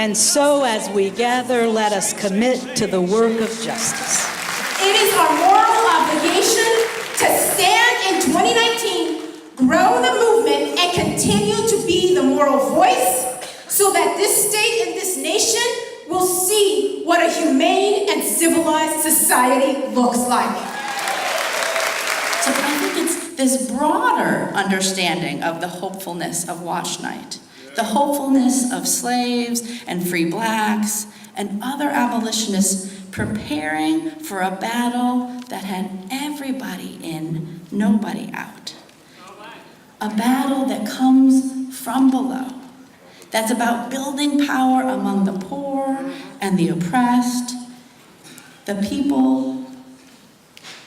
And so as we gather, let us commit to the work of justice. It is our moral obligation to stand in 2019, grow the movement, and continue to be the moral voice so that this state and this nation will see what a humane and civilized society looks like. So I think it's this broader understanding of the hopefulness of Watchnight, the hopefulness of slaves and free blacks and other abolitionists preparing for a battle that had everybody in, nobody out. A battle that comes from below, that's about building power among the poor and the oppressed, the people.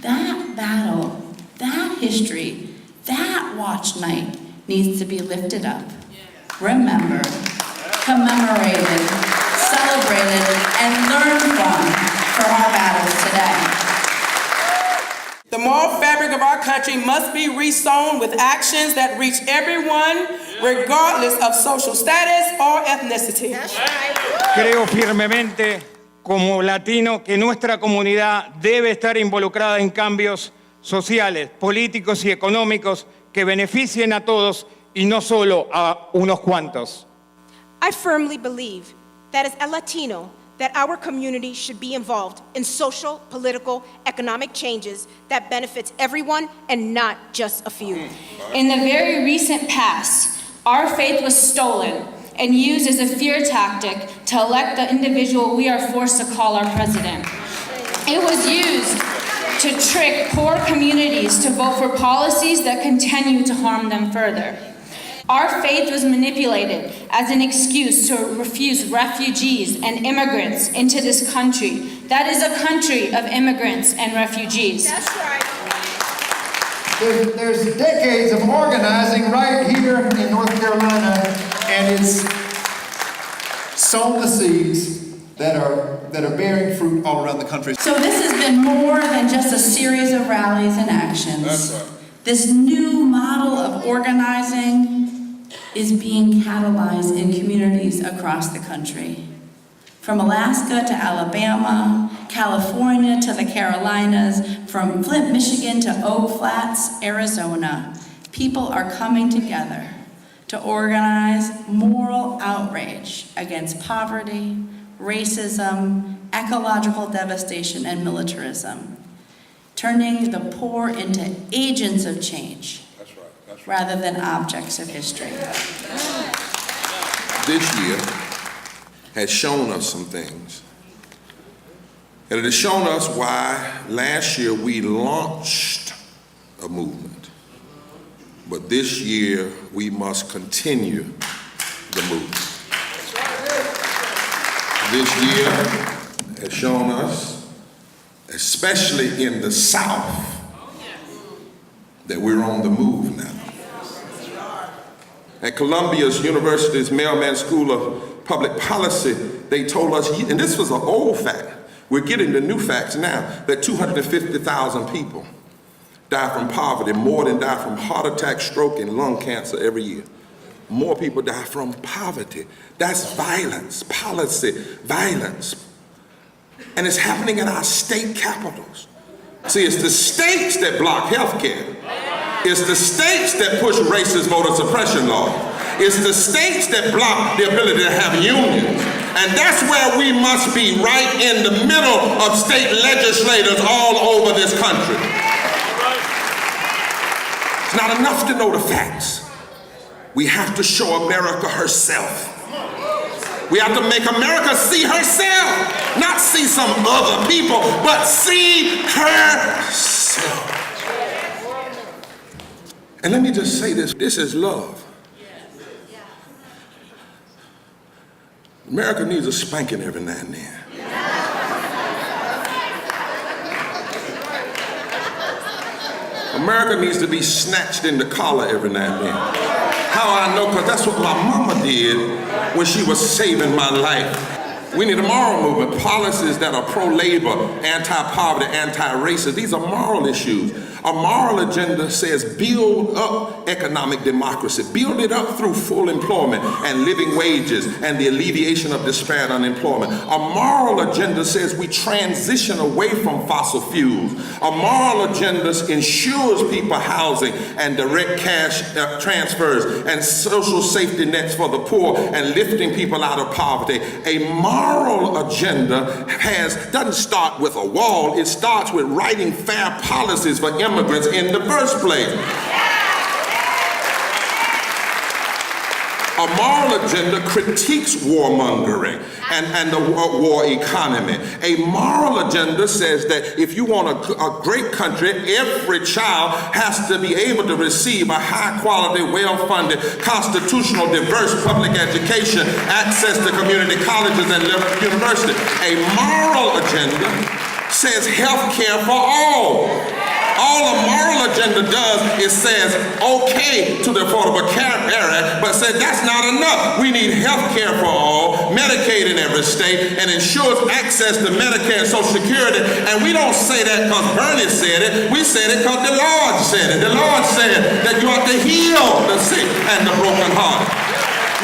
That battle, that history, that Watchnight needs to be lifted up, remembered, commemorated, celebrated, and learned from for our battles today. The moral fabric of our country must be resown with actions that reach everyone, regardless of social status or ethnicity. Creo firmemente, como latino, que nuestra comunidad debe estar involucrada en cambios sociales, políticos y económicos que beneficien a todos y no solo a unos cuantos. I firmly believe that as a Latino, that our community should be involved in social, political, economic changes that benefits everyone and not just a few. In the very recent past, our faith was stolen and used as a fear tactic to elect the individual we are forced to call our president. It was used to trick poor communities to vote for policies that continue to harm them further. Our faith was manipulated as an excuse to refuse refugees and immigrants into this country. That is a country of immigrants and refugees. That's right. There's decades of organizing right here in North Carolina, and it's sown the seeds that are bearing fruit all around the country. So this has been more than just a series of rallies and actions. That's right. This new model of organizing is being catalyzed in communities across the country. From Alaska to Alabama, California to the Carolinas, from Flint, Michigan to Oak Flats, Arizona, people are coming together to organize moral outrage against poverty, racism, ecological devastation, and militarism, turning the poor into agents of change rather than objects of history. This year has shown us some things. And it has shown us why last year we launched a movement. But this year we must continue the movement. This year has shown us, especially in the South, that we're on the move now. At Columbia's University's Mailman School of Public Policy, they told us, and this was an old fact, we're getting the new facts now, that 250,000 people die from poverty, more than die from heart attack, stroke, and lung cancer every year. More people die from poverty. That's violence, policy, violence. And it's happening in our state capitals. See, it's the states that block health care. It's the states that push racist voter suppression laws. It's the states that block the ability to have unions. And that's where we must be, right in the middle of state legislators all over this country. It's not enough to know the facts. We have to show America herself. We have to make America see herself, not see some other people, but see herself. And let me just say this is love. America needs a spanking every now and then. America needs to be snatched in the collar every now and then. How I know? Because that's what my mama did when she was saving my life. We need a moral movement, policies that are pro-labor, anti-poverty, anti-racist. These are moral issues. A moral agenda says build up economic democracy, build it up through full employment and living wages and the alleviation of despair and unemployment. A moral agenda says we transition away from fossil fuels. A moral agenda ensures people housing and direct cash transfers and social safety nets for the poor and lifting people out of poverty. A moral agenda doesn't start with a wall, it starts with writing fair policies for immigrants in the first place. A moral agenda critiques warmongering and the war economy. A moral agenda says that if you want a great country, every child has to be able to receive a high-quality, well-funded, constitutional, diverse public education, access to community colleges and universities. A moral agenda says health care for all. All a moral agenda does is says okay to the Affordable Care Act, but says that's not enough. We need health care for all, Medicaid in every state, and ensures access to Medicare and Social Security. And we don't say that because Bernie said it. We said it because the Lord said it. The Lord said that you ought to heal the sick and the brokenhearted.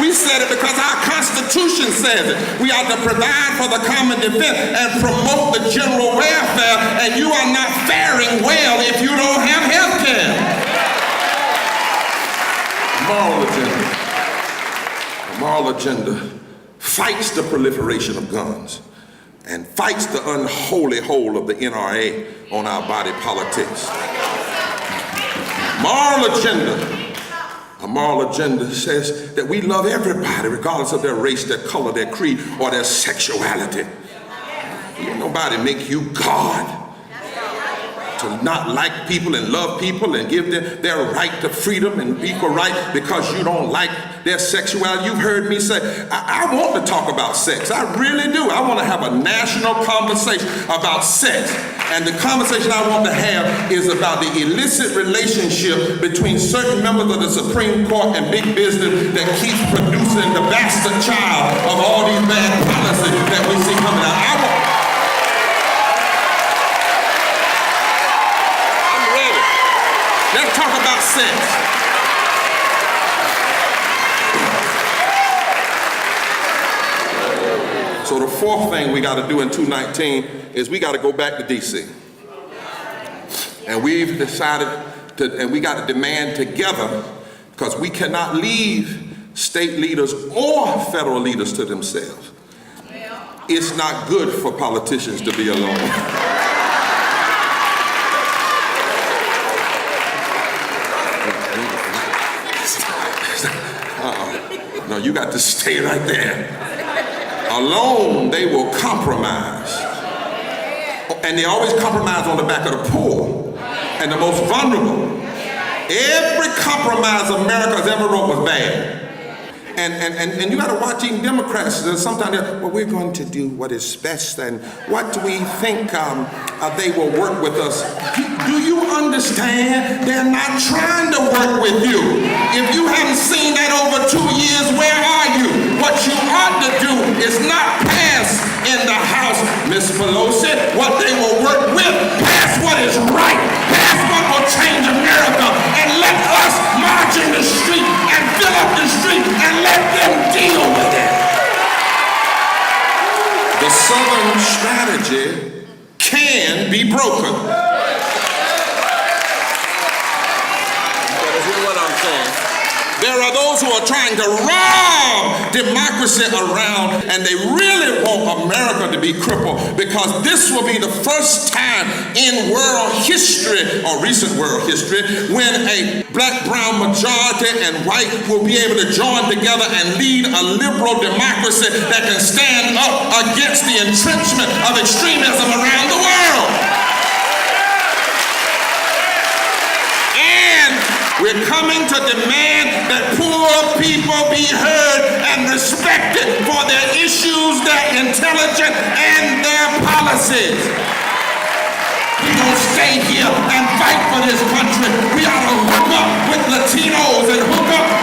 We said it because our Constitution says it. We ought to provide for the common defense and promote the general welfare, and you are not faring well if you don't have health care. Moral agenda fights the proliferation of guns and fights the unholy hold of the NRA on our body politics. A moral agenda says that we love everybody regardless of their race, their color, their creed, or their sexuality. Nobody make you God to not like people and love people and give them their right to freedom and equal right because you don't like their sexuality. You've heard me say, I want to talk about sex. I really do. I want to have a national conversation about sex. And the conversation I want to have is about the illicit relationship between certain members of the Supreme Court and big business that keeps producing the bastard child of all these bad policies that we see coming out. I'm ready. Let's talk about sex. So the fourth thing we got to do in 2019 is we got to go back to DC. And we've decided and we got to demand together, because we cannot leave state leaders or federal leaders to themselves. It's not good for politicians to be alone. No, you got to stay right there. Alone, they will compromise. And they always compromise on the back of the poor and the most vulnerable. Every compromise America has ever wrote was bad. And you got to watch even Democrats. Sometimes they're, well, we're going to do what is best, and what do we think they will work with us. Do you understand? They're not trying to work with you. If you haven't seen that over 2 years, where are you? What you ought to do is not pass in the House, Miss Pelosi, what they will work with. Pass what is right. Pass what will change America. And let us march in the street and fill up the street and let them deal with it. The Southern strategy can be broken. You better hear what I'm saying. There are those who are trying to rob democracy around, and they really want America to be crippled, because this will be the first time in world history, or recent world history, when a black, brown majority and white will be able to join together and lead a liberal democracy that can stand up against the entrenchment of extremism around the world. We're coming to demand that poor people be heard and respected for their issues, their intelligence, and their policies. We're going to stay here and fight for this country. We ought to hook up with Latinos and hook up